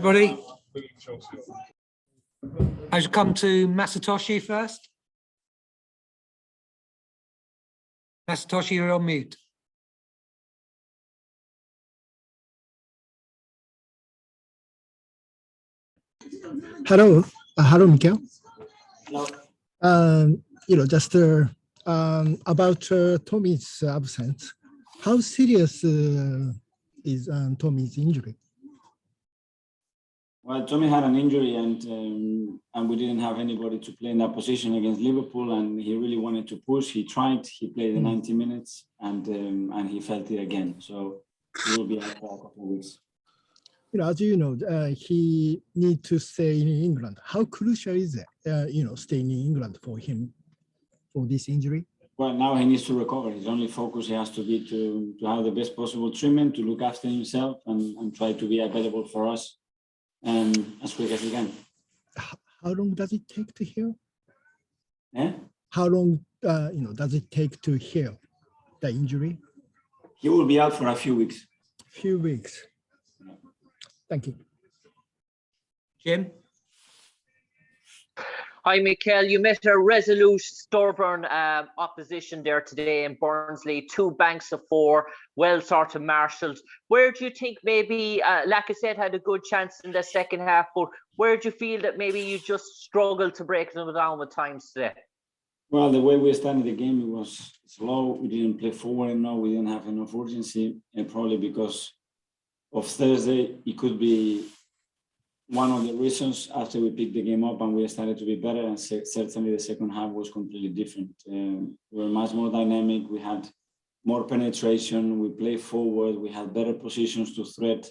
Everybody, I should come to Masatoshi first. Masatoshi, you're on mute. Hello, Mikel. Hello. Just about Tommy's absence. How serious is Tommy's injury? Well, Tommy had an injury, and we didn't have anybody to play in that position against Liverpool, and he really wanted to push. He tried. He played the 90 minutes, and he felt it again. So he will be out for a couple of weeks. As you know, he needs to stay in England. How crucial is it, staying in England for him for this injury? Well, now he needs to recover. His only focus has to be to have the best possible treatment, to look after himself, and try to be available for us as quick as he can. How long does it take to heal? Yeah? How long, does it take to heal the injury? He will be out for a few weeks. Few weeks. Thank you. Jim? Hi, Mikel. You met a resolute, stubborn opposition there today in Burnley. 2 banks of 4, well sort of marshalled. Where do you think maybe, like I said, had a good chance in the second half, but where do you feel that maybe you just struggled to break them down with times today? Well, the way we started the game, it was slow. We didn't play forward enough. We didn't have enough urgency, and probably because of Thursday, it could be one of the reasons after we picked the game up and we started to be better, and certainly the second half was completely different. We were much more dynamic. We had more penetration. We played forward. We had better positions to threat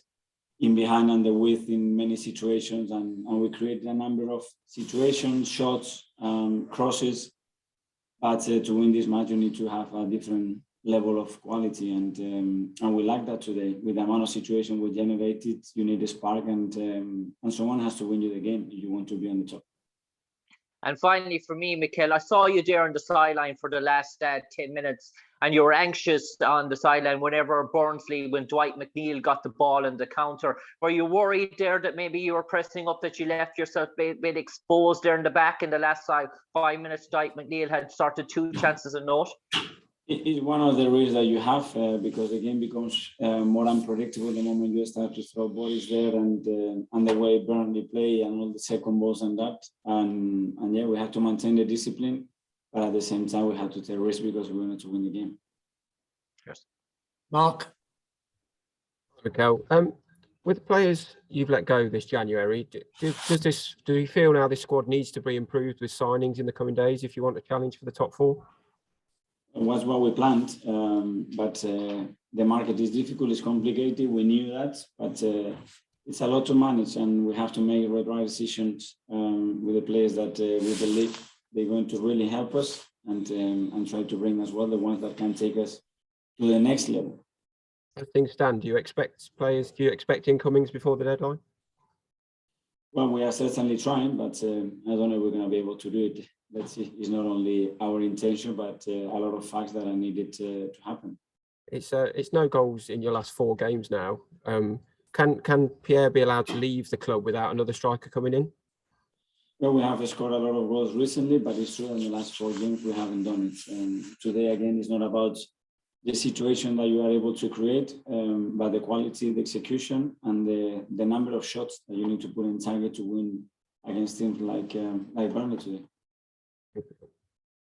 in behind and the width in many situations, and we created a number of situations, shots, crosses. But to win this match, you need to have a different level of quality, and we like that today. With the amount of situation we generated, you need a spark, and someone has to win you the game if you want to be on the top. And finally, for me, Mikel, I saw you there on the sideline for the last 10 minutes, and you were anxious on the sideline whenever Burnley, when Dwight McNeil got the ball in the counter. Were you worried there that maybe you were pressing up, that you left yourself a bit exposed there in the back in the last 5 minutes? Dwight McNeil had started 2 chances a note. It's one of the risks that you have because the game becomes more unpredictable the moment you start to throw bodies there, and the way Burnley play and all the second balls and that. And yeah, we have to maintain the discipline, but at the same time, we have to take risks because we wanted to win the game. Yes. Mark? Mikel, with the players you've let go this January, do you feel now this squad needs to be improved with signings in the coming days if you want to challenge for the top 4? It was what we planned, but the market is difficult, it's complicated. We knew that, but it's a lot to manage, and we have to make the right decisions with the players that we believe they're going to really help us, and try to bring as well the ones that can take us to the next level. As things stand, do you expect incomings before the deadline? Well, we are certainly trying, but I don't know if we're going to be able to do it. Let's see. It's not only our intention, but a lot of facts that are needed to happen. It's no goals in your last 4 games now. Can Pierre be allowed to leave the club without another striker coming in? Well, we have scored a lot of goals recently, but it's true in the last 4 games we haven't done it. Today, again, it's not about the situation that you are able to create, but the quality, the execution, and the number of shots that you need to put in target to win against teams like Burnley today.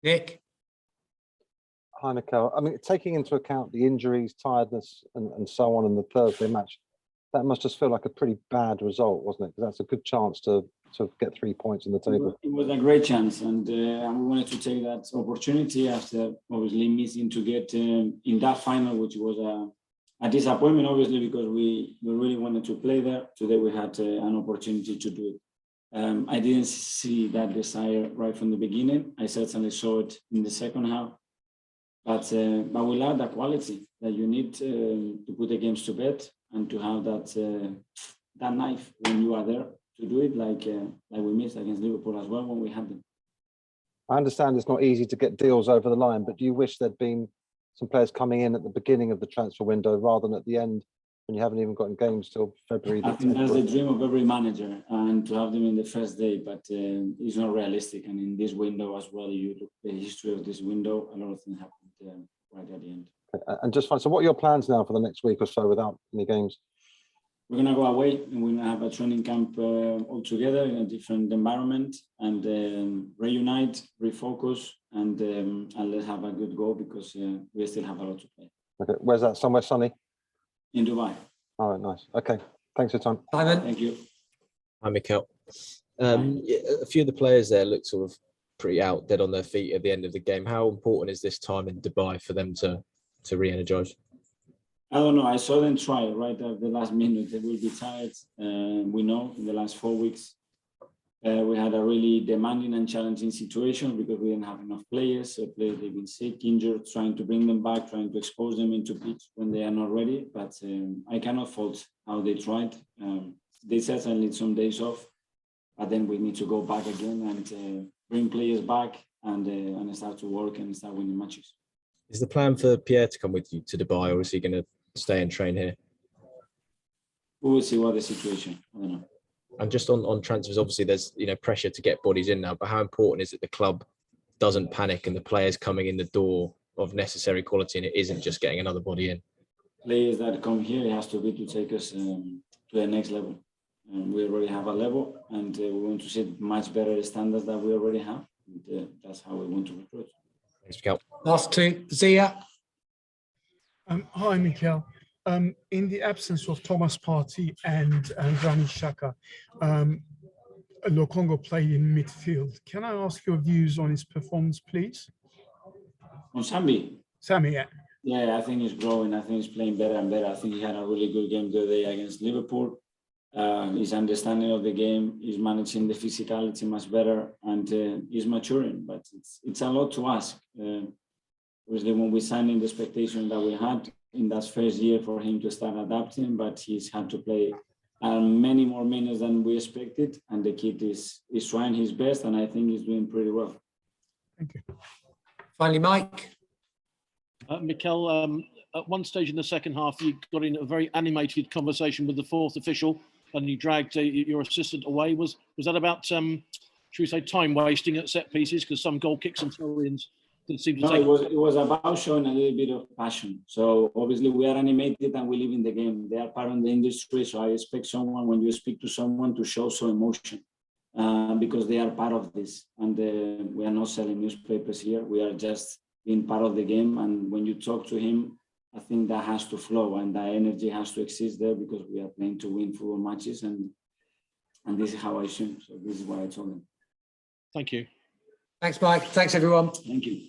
Nick? Hi, Mikel. I mean, taking into account the injuries, tiredness, and so on in the Thursday match, that must just feel like a pretty bad result, wasn't it? Because that's a good chance to get 3 points in the table. It was a great chance, and we wanted to take that opportunity after obviously missing to get in that final, which was a disappointment, obviously, because we really wanted to play there. Today we had an opportunity to do it. I didn't see that desire right from the beginning. I certainly saw it in the second half, but we love that quality that you need to put the games to bed and to have that knife when you are there to do it, like we missed against Liverpool as well when we had them. I understand it's not easy to get deals over the line, but do you wish there'd been some players coming in at the beginning of the transfer window rather than at the end when you haven't even gotten games till February. I think that's the dream of every manager, and to have them in the first day, but it's not realistic. And in this window as well, you look at the history of this window, a lot of things happened right at the end. And just fine. So what are your plans now for the next week or so without any games? We're going to go away and we're going to have a training camp all together in a different environment and reunite, refocus, and let's have a good go because we still have a lot to play. Okay, where's that? Somewhere sunny? In Dubai. All right, nice. Okay, thanks for your time. Simon. Thank you. Hi, Mikel. A few of the players there looked sort of pretty out, dead on their feet at the end of the game. How important is this time in Dubai for them to re-energise? I don't know. I saw them try right at the last minute. They will be tired. We know in the last 4 weeks, we had a really demanding and challenging situation because we didn't have enough players. So players have been sick, injured, trying to bring them back, trying to expose them into pitch when they are not ready. But I cannot fault how they tried. They certainly need some days off, but then we need to go back again and bring players back and start to work and start winning matches. Is the plan for Pierre to come with you to Dubai, or is he going to stay and train here? We will see what the situation. I don't know. And just on transfers, obviously there's pressure to get bodies in now, but how important is it the club doesn't panic and the players coming in the door of necessary quality and it isn't just getting another body in? Players that come here, it has to be to take us to the next level. We already have a level and we want to see much better standards that we already have. And, that's how we want to recruit. Thanks, Mikel. Last two. Zia. Hi, Mikel. In the absence of Thomas Partey and Granit Xhaka, Lokonga played in midfield. Can I ask your views on his performance, please? On Sambi? Sammy, yeah. Yeah, I think he's growing. I think he's playing better and better. I think he had a really good game the other day against Liverpool. His understanding of the game, he's managing the physicality much better, and he's maturing. But it's a lot to ask. Obviously, when we signed in the expectation that we had in that first year for him to start adapting, but he's had to play many more minutes than we expected, and the kid is trying his best, and I think he's doing pretty well. Thank you. Finally, Mike. Mikel, at one stage in the second half, you got in a very animated conversation with the fourth official, and you dragged your assistant away. Was that about, should we say, time wasting at set pieces? Because some goal kicks and throw-ins didn't seem to take. It was about showing a little bit of passion. So obviously we are animated and we live in the game. They are part of the industry, so I expect someone, when you speak to someone, to show some emotion because they are part of this. And we are not selling newspapers here. We are just being part of the game. And when you talk to him, I think that has to flow and that energy has to exist there because we are playing to win football matches, and this is how I swim. So this is what I told him. Thank you. Thanks, Mike. Thanks, everyone. Thank you.